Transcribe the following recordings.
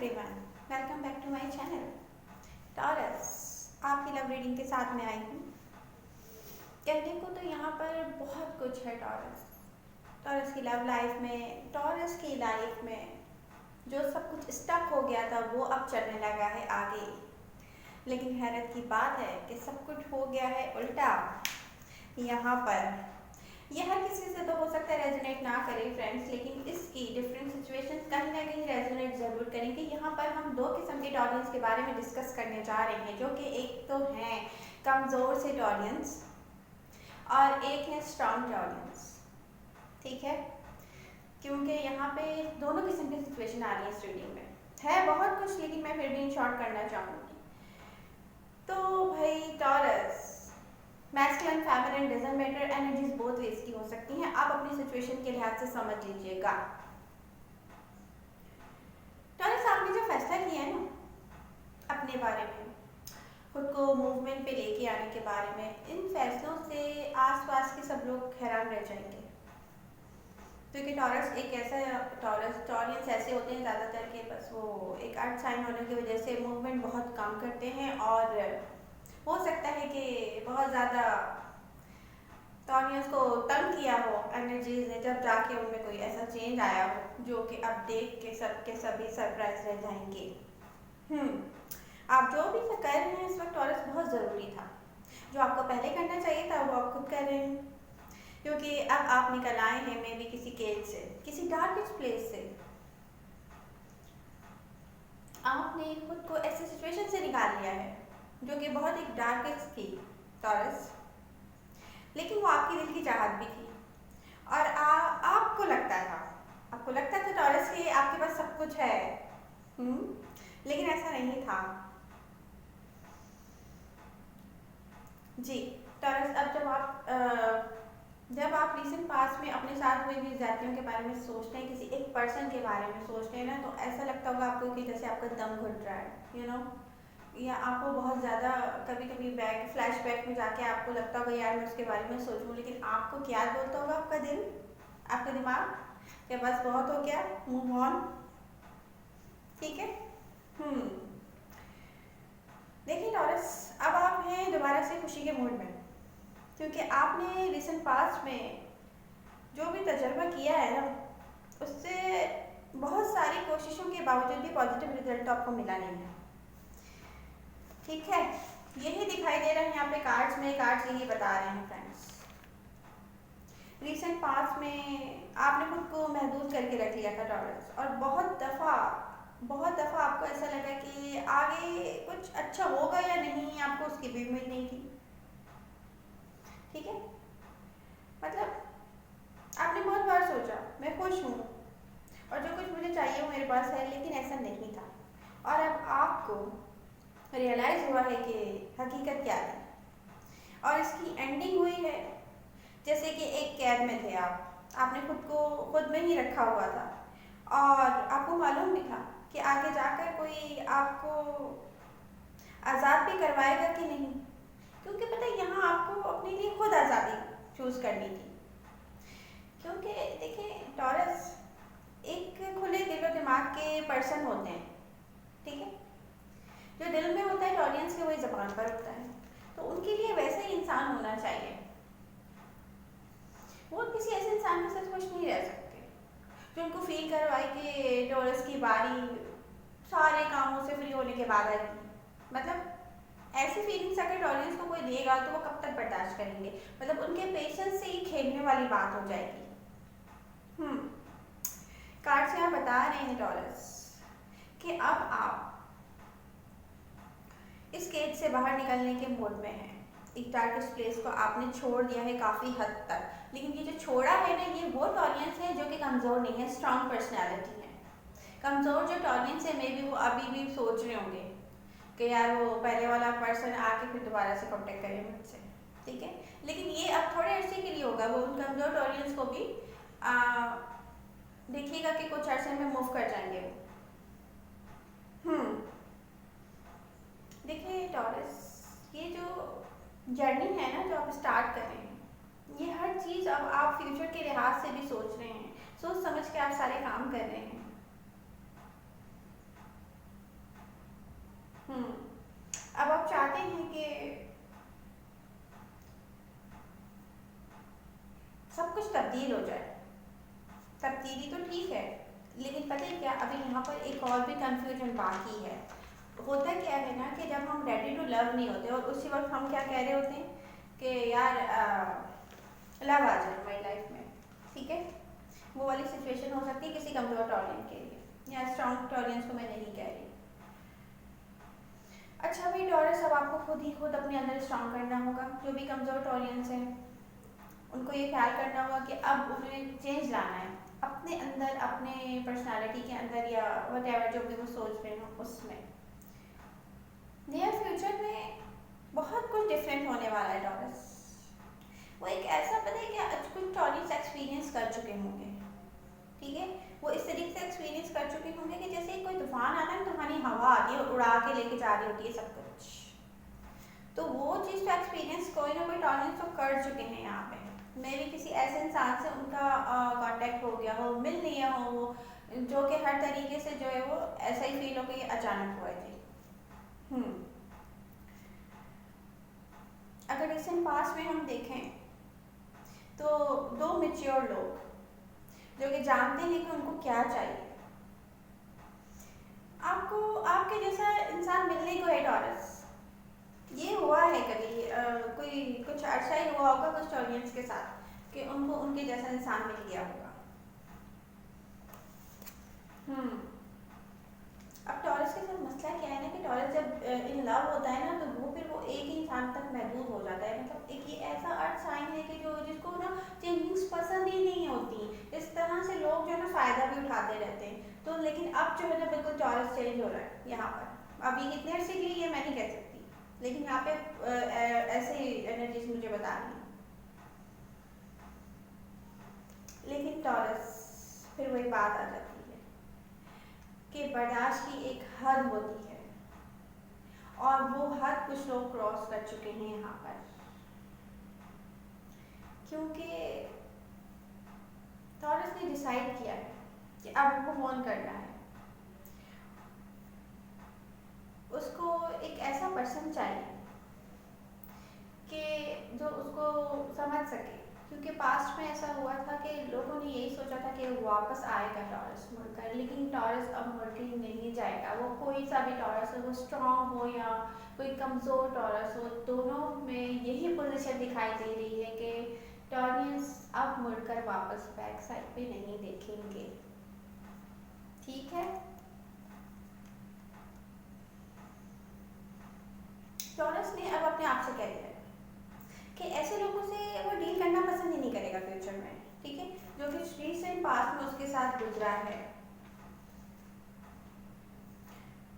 Everyone, welcome back to my channel Taurus. आपकी love reading के साथ में आई हूँ। कहने को तो यहाँ पर बहुत कुछ है। टॉरस की लव लाइफ में, टॉरस की लाइफ में जो सब कुछ स्टक हो गया था वो अब चलने लगा है आगे। लेकिन हैरत की बात है कि सब कुछ हो गया है उल्टा। यहाँ पर यह हर किसी से तो हो सकता है रेजोनेट ना करे फ्रेंड्स, लेकिन इसकी डिफरेंट सिचुएशन कहीं ना कहीं रेजोनेट ज़रूर करेंगे। यहाँ पर हम दो किस्म के ऑडियंस के बारे में डिस्कस करने जा रहे हैं, जो कि एक तो हैं कमज़ोर से ऑडियंस और एक है स्ट्रॉन्ग ऑडियंस। ठीक है, क्योंकि यहाँ पे दोनों किस्म की सिचुएशन आ रही है इस रीडिंग में। है बहुत कुछ, लेकिन मैं फिर भी इन शॉर्ट करना चाहूँगी। तो भाई taurus, masculine feminine doesn't matter, energies both ways की हो सकती हैं। आप अपनी सिचुएशन के लिहाज से समझ लीजिएगा। टॉरस, आपने जो फैसला किया है ना अपने बारे में, खुद को मूवमेंट पे लेके आने के बारे में, इन फैसलों से आसपास के सब लोग हैरान रह जाएंगे। क्योंकि टॉरस एक ऐसा टॉरियंस ऐसे होते हैं ज़्यादातर के बस वो एक अर्थ साइन होने की वजह से मूवमेंट बहुत कम करते हैं, और हो सकता है कि बहुत ज़्यादा टॉरियंस को तंग किया हो एनर्जीज ने, जब जाके उनमें कोई ऐसा चेंज आया हो जो कि अब देख के सबके सभी सरप्राइज रह जाएंगे। आप जो भी कर रहे हैं इस वक्त टॉरस, बहुत ज़रूरी था। जो आपको पहले करना चाहिए था वो आप खुद कर रहे हैं, क्योंकि अब आप निकल आए हैं मे भी किसी केज से, किसी डार्केस्ट प्लेस से। आपने खुद को ऐसी सिचुएशन से निकाल लिया है जो कि बहुत एक डार्केस्ट थी टॉरस, लेकिन वो आपकी दिल की चाहत भी थी। और आपको लगता था टॉरस कि आपके पास सब कुछ है, लेकिन ऐसा नहीं था जी। टॉरस, अब जब आप रिसेंट पास्ट में अपने साथ हुई भी ज्यादतियों के बारे में सोचते हैं, किसी एक पर्सन के बारे में सोचते हैं ना, तो ऐसा लगता होगा आपको कि जैसे आपका दम घुट रहा है, या आपको बहुत ज़्यादा कभी कभी फ्लैशबैक में जाके आपको लगता होगा यार मैं उसके बारे में सोचूं, लेकिन आपको क्या बोलता होगा आपका दिल, आपका दिमाग, कि बस बहुत हो गया, मूव ऑन। ठीक है। देखिए टॉरस, अब आप हैं दोबारा से खुशी के मूड में, क्योंकि आपने रिसेंट पास्ट में जो भी तजर्बा किया है ना, उससे बहुत सारी कोशिशों के बावजूद भी पॉजिटिव रिजल्ट आपको मिला नहीं है। ठीक है, यही दिखाई दे रहा है यहाँ पे कार्ड्स में। कार्ड्स यही बता रहे हैं फ्रेंड्स, रिसेंट पास्ट में आपने खुद को महदूद करके रख लिया था टॉरस, और बहुत दफ़ा आपको ऐसा लगा कि आगे कुछ अच्छा होगा या नहीं, आपको उसकी भी उम्मीद नहीं थी। ठीक है, मतलब आपने बहुत बार सोचा मैं खुश हूँ और जो कुछ मुझे चाहिए वो मेरे पास है, लेकिन ऐसा नहीं था। और अब आपको रियलाइज़ हुआ है कि हकीकत क्या है, और इसकी एंडिंग हुई है जैसे कि एक कैद में थे आपने खुद को खुद में ही रखा हुआ था, और आपको मालूम भी था कि आगे जाकर कोई आपको आज़ाद भी करवाएगा कि नहीं, क्योंकि पता है यहाँ आपको अपने लिए खुद आज़ादी चूज़ करनी थी। क्योंकि देखिए टॉरस, एक खुले दिल और दिमाग के पर्सन होते हैं, ठीक है, जो दिल में होता है टॉरियंस के वही ज़बान पर होता है, तो उनके लिए वैसे ही इंसान होना चाहिए। वो किसी ऐसे इंसान के साथ खुश नहीं रह सकते जो उनको फील करवाए कि टॉरस की बारी सारे कामों से फ्री होने के बाद आएगी। मतलब ऐसी फीलिंग्स अगर टॉरियंस को कोई देगा तो वो कब तक बर्दाश्त करेंगे, मतलब उनके पेशेंस से ही खेलने वाली बात हो जाएगी। कार्ड से आप बता रहे हैं टॉरस कि अब आप इस केज से बाहर निकलने के मूड में हैं। एक डार्केस्ट प्लेस को आपने छोड़ दिया है काफ़ी हद तक, लेकिन ये जो छोड़ा है ना, ये वो टॉरियंस है जो कि कमज़ोर नहीं है, स्ट्रॉन्ग पर्सनैलिटी है। कमज़ोर जो टॉरियंस है, मे बी वो अभी भी सोच रहे होंगे कि यार वो पहले वाला पर्सन आके फिर दोबारा से कॉन्टेक्ट करे मुझसे, ठीक है, लेकिन ये अब थोड़े अरसे के लिए होगा। वो उन कमज़ोर टॉरियंस को भी देखिएगा कि कुछ अरसे में मूव कर जाएंगे वो। देखिए टॉरस, ये जो जर्नी है ना जो आप स्टार्ट कर रहे हैं, ये हर चीज़ अब आप फ्यूचर के लिहाज से भी सोच रहे हैं, सोच समझ के आप सारे काम कर रहे हैं। सब कुछ तब्दील हो जाए। तब्दीली तो ठीक है, लेकिन पता है क्या, अभी यहाँ पर एक और भी कंफ्यूजन बाकी है। होता क्या है ना कि जब हम रेडी टू लव नहीं होते और उसी वक्त हम क्या कह रहे होते हैं कि यार लव आ जाए हमारी लाइफ में, ठीक है। वो वाली सिचुएशन हो सकती है किसी कमजोर टॉलेंट के लिए, या स्ट्रॉन्ग टॉलेंट्स को मैं नहीं कह रही। अच्छा भाई टॉरस, अब आपको खुद ही खुद अपने अंदर स्ट्रॉन्ग करना होगा। जो भी कमजोर टॉलेंट्स हैं उनको ये ख्याल करना होगा कि अब उन्हें चेंज लाना है अपने अंदर, अपने पर्सनालिटी के अंदर, या वट जो भी वो सोच रहे हो उसमें। नियर फ्यूचर में बहुत कुछ डिफरेंट होने वाला है टॉरस। वो एक ऐसा, पता है क्या, कुछ टॉरस एक्सपीरियंस कर चुके होंगे, ठीक है। वो इस तरीके से एक्सपीरियंस कर चुके होंगे कि जैसे कोई तूफान आता है, तूफानी हवा आती है और उड़ा के लेके जा रही होती है सब कुछ। तो वो चीज़ का एक्सपीरियंस कोई ना कोई टॉलरेंस तो कर चुके हैं यहाँ पे। मे भी किसी ऐसे इंसान से उनका कांटेक्ट हो गया हो, मिल लिया हो वो, जो कि हर तरीके से जो है वो ऐसा ही फील हो कि ये अचानक हुआ है जी। अगर रिसेंट पास में हम देखें तो दो मेच्योर लोग जो कि जानते हैं कि उनको क्या चाहिए। आपको आपके जैसा इंसान मिलने को है टॉरस, ये हुआ है कभी कोई कुछ अर्सा ही हुआ होगा कुछ ऑडियंस के साथ कि उनको उनके जैसा इंसान मिल गया होगा। हम्म अब टॉरस के साथ मसला क्या है ना कि टॉरस जब इन लव होता है ना तो वो फिर वो एक ही इंसान तक महदूद हो जाता है। मतलब एक ये ऐसा अर्थ साइन है कि जो जिसको ना चेंजिंग्स पसंद ही नहीं होती। इस तरह से लोग जो है ना फ़ायदा भी उठाते रहते हैं। तो लेकिन अब जो है ना बिल्कुल टॉरस चेंज हो रहा है यहाँ पर। अभी कितने अर्से के लिए ये मैं नहीं कह सकती, लेकिन यहाँ पे ऐसे ही एनर्जीज मुझे बता रही हैं। लेकिन टॉरस फिर वही बात आ जाती है कि बर्दाश्त की एक हद होती है, और वो हद कुछ लोग क्रॉस कर चुके हैं यहाँ पर। क्योंकि टॉरस ने डिसाइड किया है कि अब उनको फोन करना है। उसको एक ऐसा पर्सन चाहिए कि जो उसको समझ सके। क्योंकि पास्ट में ऐसा हुआ था कि लोगों ने यही सोचा था कि वो वापस आएगा टॉरस मुड़कर, लेकिन टॉरस अब मुड़कर नहीं जाएगा। वो कोई सा भी टॉरस हो, वो स्ट्रॉन्ग हो या कोई कमज़ोर टॉरस हो, दोनों में यही पोजीशन दिखाई दे रही है कि टॉरस अब मुड़कर वापस बैक साइड पे नहीं देखेंगे, ठीक है। टॉरस ने अब अपने आप से कह दिया कि ऐसे लोगों से वो डील करना पसंद ही नहीं करेगा फ्यूचर में, ठीक है। जो कि रिसेंट पास्ट में उसके साथ गुजरा है,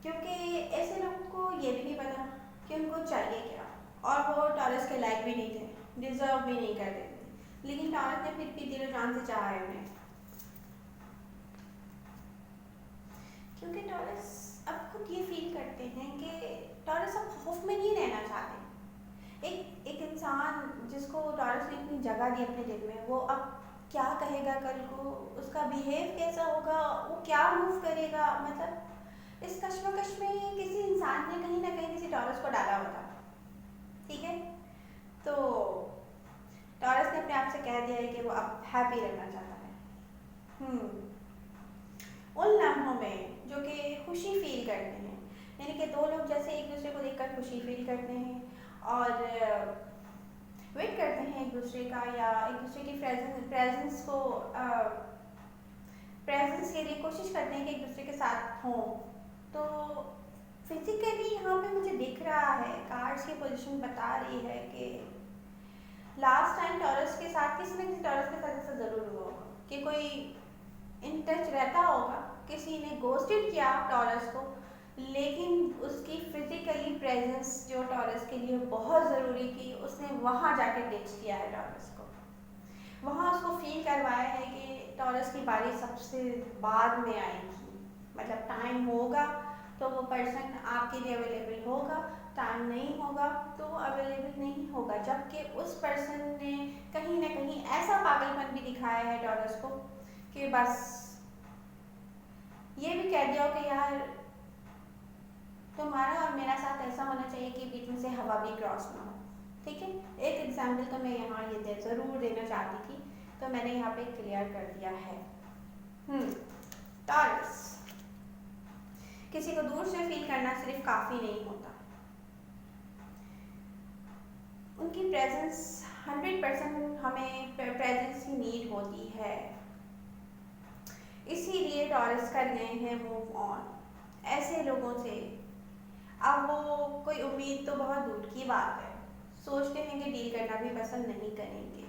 क्योंकि ऐसे लोगों को ये भी नहीं पता कि उनको चाहिए क्या, और वो टॉरस के लायक भी नहीं थे, डिजर्व भी नहीं करते थे, लेकिन टॉरस ने फिर भी दिलो जान से चाहा है उन्हें। क्योंकि टॉरस अब खुद ये फील करते हैं कि टॉरस अब खौफ में नहीं रहना चाहते। एक इंसान जिसको टॉरस ने इतनी जगह दी अपने दिल में, वो अब क्या कहेगा कल को, उसका बिहेव कैसा होगा, वो क्या मूव करेगा, मतलब इस कश्मकश में किसी इंसान ने कहीं ना कहीं किसी टॉरस को डाला होता, ठीक है। तो टॉरस ने अपने आप से कह दिया है कि वो अब हैप्पी रहना चाहता है। उन लम्हों में जो कि खुशी फील करते हैं, यानी कि दो लोग जैसे एक दूसरे को देखकर खुशी फील करते हैं और वेट करते हैं एक दूसरे का, या एक दूसरे की प्रेजेंस को प्रेजेंस के लिए कोशिश करते हैं कि एक दूसरे के साथ हों। तो फिजिकली यहाँ पे मुझे दिख रहा है, कार्ड्स की पोजीशन बता रही है कि लास्ट टाइम टॉरस के साथ किसी न किसी टॉरस के साथ ऐसा ज़रूर हुआ होगा कि कोई इन टच रहता होगा, किसी ने गोस्टेड किया टॉरस को, लेकिन उसकी फिजिकली प्रेजेंस जो टॉरस के लिए बहुत ज़रूरी थी, उसने वहाँ जाके टेच किया है टॉरस को। वहाँ उसको फील करवाया है कि टॉरस की बारी सबसे बाद में आएगी, मतलब टाइम होगा तो वो पर्सन आपके लिए अवेलेबल होगा, टाइम नहीं होगा तो वो अवेलेबल नहीं होगा। जबकि उस पर्सन ने कहीं ना कहीं ऐसा पागलपन भी दिखाया है टॉरस को कि बस ये भी कह दिया हो कि यार तुम्हारा और मेरा साथ ऐसा होना चाहिए कि बीच में से हवा भी क्रॉस ना हो, ठीक है। एक एग्जाम्पल तो मैं यहाँ ये ज़रूर देना चाहती थी तो मैंने यहाँ पे क्लियर कर दिया है। टॉरस, किसी को दूर से फील करना सिर्फ काफ़ी नहीं होता, उनकी प्रेजेंस 100% हमें प्रेजेंस ही नीड होती है। इसीलिए टॉरस कर गए हैं मूव ऑन ऐसे लोगों से। अब वो कोई उम्मीद तो बहुत दूर की बात है, सोचते हैं कि डील करना भी पसंद नहीं करेंगे।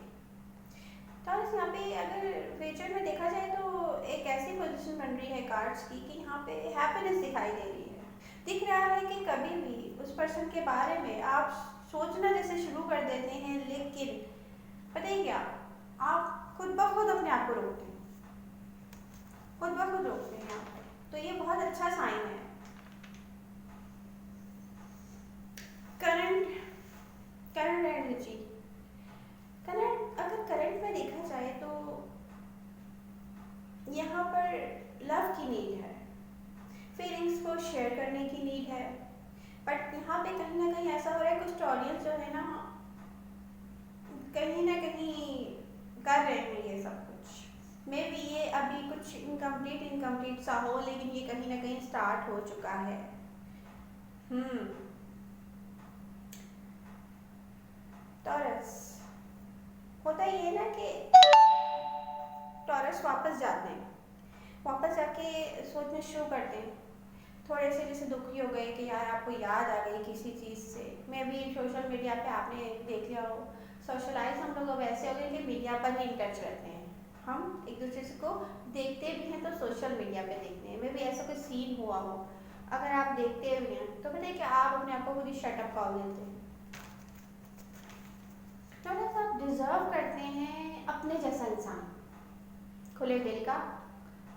टॉरस यहाँ पे अगर फ्यूचर में देखा जाए तो एक ऐसी पोजीशन बन रही है कार्ड्स की कि यहाँ पे हैप्पीनेस दिखाई दे रही है। दिख रहा है कि कभी भी उस पर्सन के बारे में आप सोचना जैसे शुरू कर देते हैं, लेकिन पता है क्या, आप खुद ब खुद अपने आप को रोकते हैं, खुद ब खुद रोकते हैं यहाँ पे। तो ये बहुत अच्छा साइन है। करंट एनर्जी, करंट अगर करंट में देखा जाए तो यहाँ पर लव की नीड है, फीलिंग्स को शेयर करने की नीड है, बट यहाँ पे कहीं ना कहीं ऐसा हो रहा है कुछ ऑडियंस जो है ना कहीं कर रहे हैं ये सब कुछ। मे बी ये अभी कुछ इनकम्प्लीट सा हो, लेकिन ये कहीं ना कहीं स्टार्ट हो चुका है। टॉरस होता ये ना कि टॉरस वापस जाते हैं, वापस जाके सोचना शुरू करते हैं, थोड़े से जैसे दुखी हो गए कि यार आपको याद आ गई किसी चीज़ से। मैं भी सोशल मीडिया पे आपने देख लिया हो, सोशलाइज हम लोग अब ऐसे हो गए कि मीडिया पर ही इन टच रहते हैं, हम एक दूसरे को देखते भी हैं तो सोशल मीडिया पे देखते हैं। मे भी ऐसा कोई सीन हुआ हो, अगर आप देखते भी हैं तो पता है कि आप अपने आप को खुद ही शटअप कॉल देते हैं। थोड़ा सा आप डिजर्व करते हैं अपने जैसा इंसान, खुले दिल का,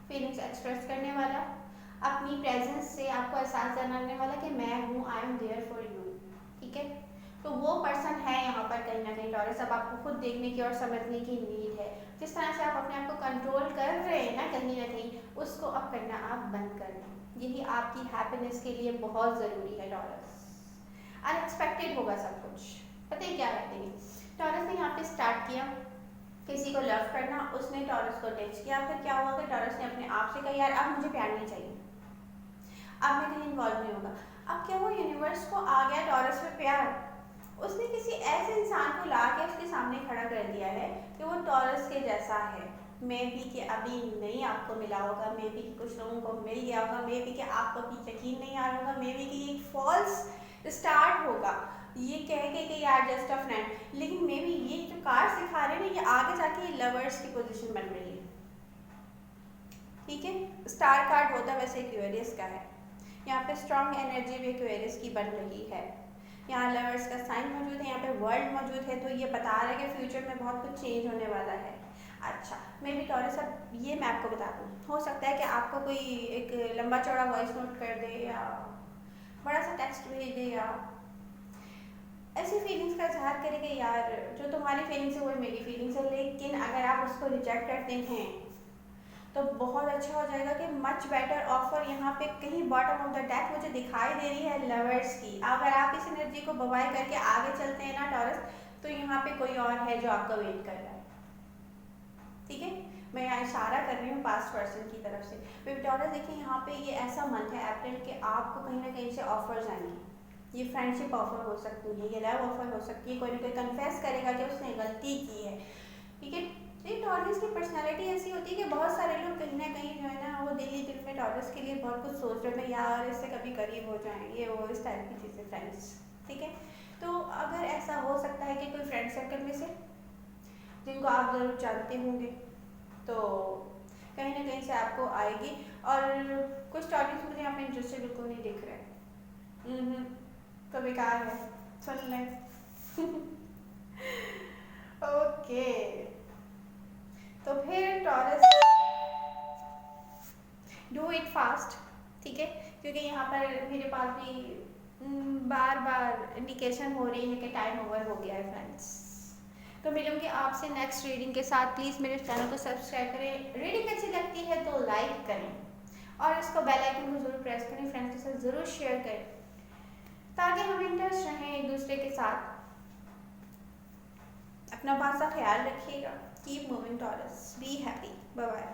फीलिंग्स एक्सप्रेस करने वाला, अपनी प्रेजेंस से आपको एहसास दिलाने वाला कि मैं हूँ, I am there for you. ठीक है, तो वो पर्सन है यहाँ पर कहीं ना कहीं टॉरस। अब आपको खुद देखने की और समझने की नीड है। जिस तरह से आप अपने आप को कंट्रोल कर रहे हैं ना कहीं, उसको अब करना आप बंद कर दें। यही आपकी हैप्पीनेस के लिए बहुत ज़रूरी है टॉरस। अनएक्सपेक्टेड होगा सब कुछ। पता है क्या कहते हैं, टॉरस ने यहाँ पे स्टार्ट किया किसी को लव करना, उसने टॉरस को टेक्स्ट किया, फिर क्या हुआ कि टॉरस ने अपने आप से कहा यार अब मुझे प्यार नहीं चाहिए, अब मैं कहीं इन्वॉल्व नहीं होगा। अब क्या हुआ, यूनिवर्स को आ गया टॉरस पे प्यार। उसने किसी ऐसे इंसान को ला के उसके सामने खड़ा कर दिया है कि वो टॉरस के जैसा है। मे बी कि अभी नहीं आपको मिला होगा, मे बी कि कुछ लोगों को मिल गया होगा, मे बी कि आपको भी यकीन नहीं आ रहा होगा, मे बी कि एक फॉल्स स्टार्ट होगा ये कह के कि यार जस्ट अ फ्रेंड, लेकिन मे बी ये जो कार्ड सिखा रहे हैं ना, ये आगे जाके लवर्स की पोजीशन बन रही है। ठीक है, स्टार कार्ड होता है वैसे एक्वेरियस का है, यहाँ पे स्ट्रॉन्ग एनर्जी भी एक्वेरियस की बन रही है। यहाँ लवर्स का साइन मौजूद है, यहाँ पे वर्ल्ड मौजूद है, तो ये बता रहा है कि फ्यूचर में बहुत कुछ चेंज होने वाला है। अच्छा, मैं भी टॉरस अब ये मैं आपको बता दूँ, हो सकता है कि आपको कोई एक लंबा चौड़ा वॉइस नोट कर दे या बड़ा सा टेक्स्ट भेज दे या ऐसी फीलिंग्स का इजहार करेंगे यार जो तुम्हारी फीलिंग्स है वो मेरी फीलिंग्स है, लेकिन अगर आप उसको रिजेक्ट करते हैं तो बहुत अच्छा हो जाएगा कि मच बेटर ऑफर यहाँ पे कहीं बॉटम ऑफ द डेक मुझे दिखाई दे रही है लवर्स की। अगर आप इस एनर्जी को बवाई करके आगे चलते हैं ना टॉरस, तो यहाँ पे कोई और है जो आपका वेट कर रहा है। ठीक है, मैं यहाँ इशारा कर रही हूँ पास्ट पर्सन की तरफ से। बेबी टॉरस देखिए यहाँ पे ये ऐसा मंथ है अप्रैल के, आपको कहीं ना कहीं से ऑफर्स आएंगे। ये फ्रेंडशिप ऑफर हो सकती है, ये लव ऑफर हो सकती है, कोई ना कोई कन्फेस करेगा कि उसने गलती की है। ठीक है, ये टॉरस की पर्सनालिटी ऐसी होती है कि बहुत सारे लोग कहीं ना कहीं जो है ना वो दिल ही दिल में टॉरस के लिए बहुत कुछ सोच रहे हैं, यार इससे कभी करीब हो जाएंगे वो इस टाइप की चीज़ें फ्रेंड्स। ठीक है, तो अगर ऐसा हो सकता है कि कोई फ्रेंड सर्कल में से जिनको आप ज़रूर जानते होंगे तो कहीं ना कहीं से आपको आएगी। और कुछ टॉपिक्स मुझे यहाँ पे इंटरेस्टेड बिल्कुल नहीं दिख रहे, तो बेकार है, सुन लें। ओके, तो फिर टॉरस डू इट फास्ट। ठीक है, क्योंकि यहाँ पर मेरे पास भी बार बार इंडिकेशन हो रही है कि टाइम ओवर हो गया है फ्रेंड्स। तो मिलूंगी आपसे नेक्स्ट रीडिंग के साथ। प्लीज़ मेरे चैनल को सब्सक्राइब करें, रीडिंग अच्छी लगती है तो लाइक करें और इसको बेल आइकन को जरूर प्रेस करें, फ्रेंड्स के साथ ज़रूर शेयर करें ताकि हम इन टच रहें एक दूसरे के साथ। अपना बात का ख्याल रखिएगा। Keep moving Taurus, be happy, bye bye.